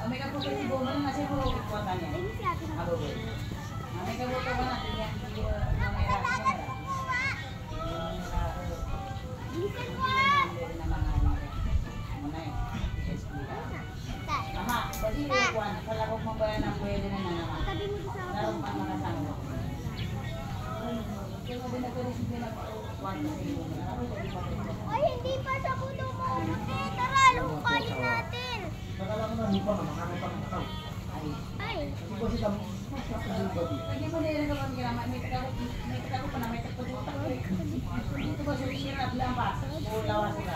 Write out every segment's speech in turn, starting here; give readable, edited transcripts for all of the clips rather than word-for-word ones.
May kabuto si Bobo na kasi po ikuwatan niya. Aboboy. May kabuto ba natin yan? Mama, pwede yung kuwan. Kalakot mo ba yan ang pwede na naman? Narong pang makasama. Ay, hindi pa sa kulo mo. Tara, lukayin natin. Ay. Lagi mo nila naman kaya may takot pa na may takot. Ito ba sa hirap lang ba? Lawas sila.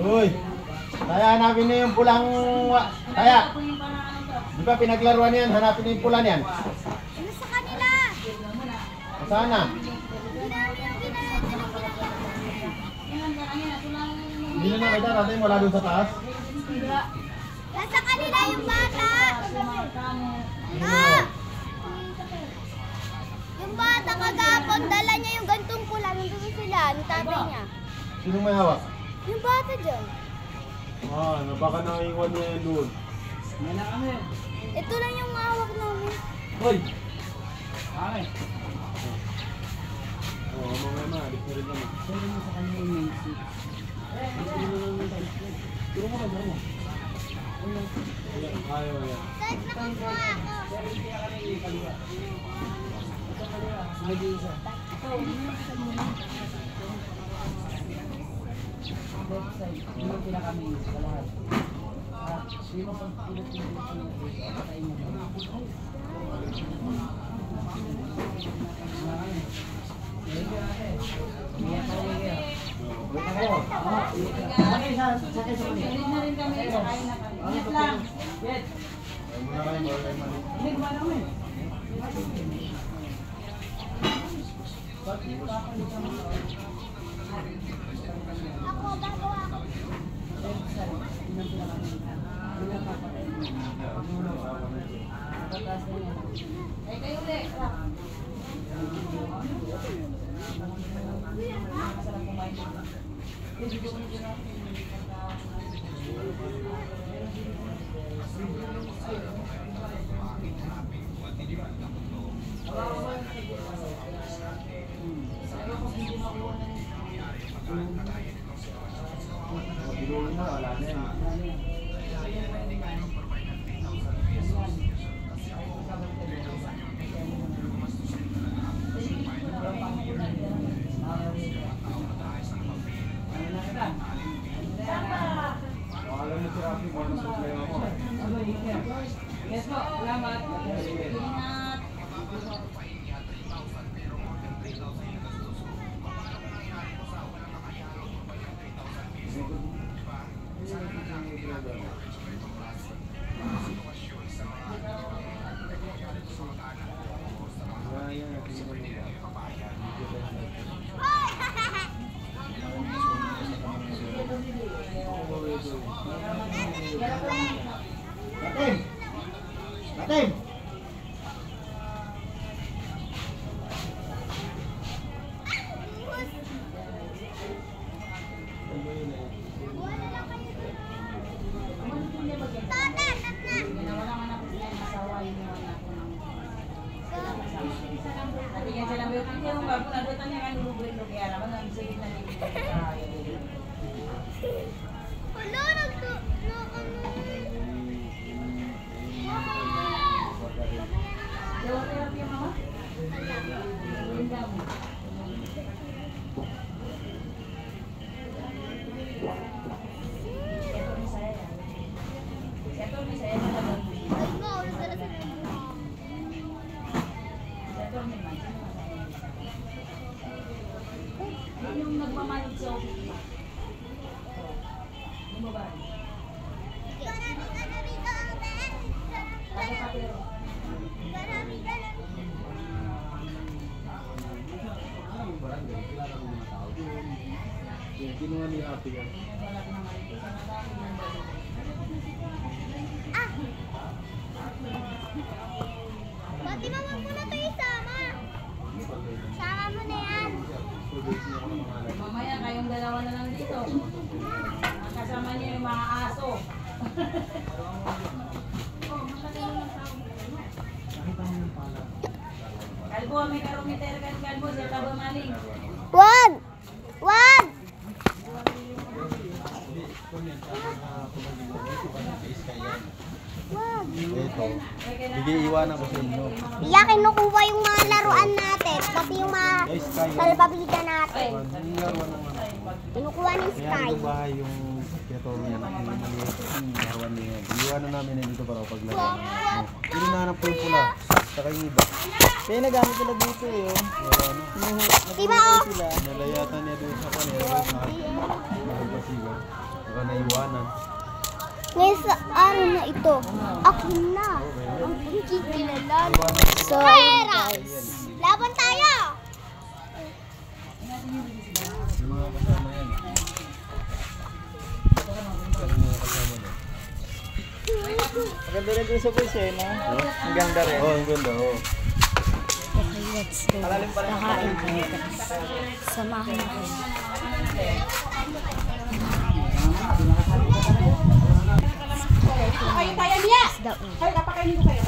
Uy, Taya, hanapin niyo yung pulang... Taya, di ba pinaglaruan yan? Hanapin niyo yung pula niyan. Ano sa kanila? Saan na? Hindi na nakita natin wala doon sa taas. Nasa kanila yung bata. Ah! Yung bata kagapon, dala niya yung gantong pula. Nandun sila, ang tatay niya. Sino may hawak? Yung bata dyan. Ah, baka naiwan niya yan doon. Ito lang yung hawak namin. Hoy! Ay! Oo, mamaya na. Alis na rin naman. Sino mo sa kanya yung music? Turo mo ka, turo mo. Ayaw, ayaw. Kahit nakuha ako. Yung pinakamain sa lahat. Yung pagpulot ng patay mo. Ako, bago ako. Eh, kayo ulit. Yes po, salamat. Ingat. Batim! Batim! Wala, Kinuha ni ate yan. Pati mama mo na tayo sama. Sama mo na yan. Mamaya kayong dalawa na lang dito. Ang kasama niya yung mga aso. Kalbo, may karometer kan kalbo, siya ka ba maling? Wag! Wag! Wag! Ito. Iiwanan ko sa inyo. Iya, kinukuha yung mga laruan natin. Pati yung mga salbabida natin. Kinukuha ni Kaya Sky. yung bahay yung keto niya na yung maliit. Laruan niya. Iiwanan namin yan dito para paglaro. Pinanap ko yung pula. Saka yung iba. Kaya nagamit nila dito eh. Wala na. Diba oh? Nalayatan niya doon sa kanila. Nakapasigan. Saka naiwanan. Ngayon sa araw na ito, ako na ang kikilalan. So, guys, laban tayo! Yung mga kasama yan. Maganda rin dito sa puso eh, no? Ang ganda rin. Oo, ang ganda. Oo. Malalim pa rin. Samahan ako. Kayo tayo niya! Ay, napakainin ko kayo.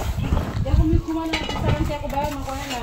Diyan kumana, restaurant siya ko ba? Mga na.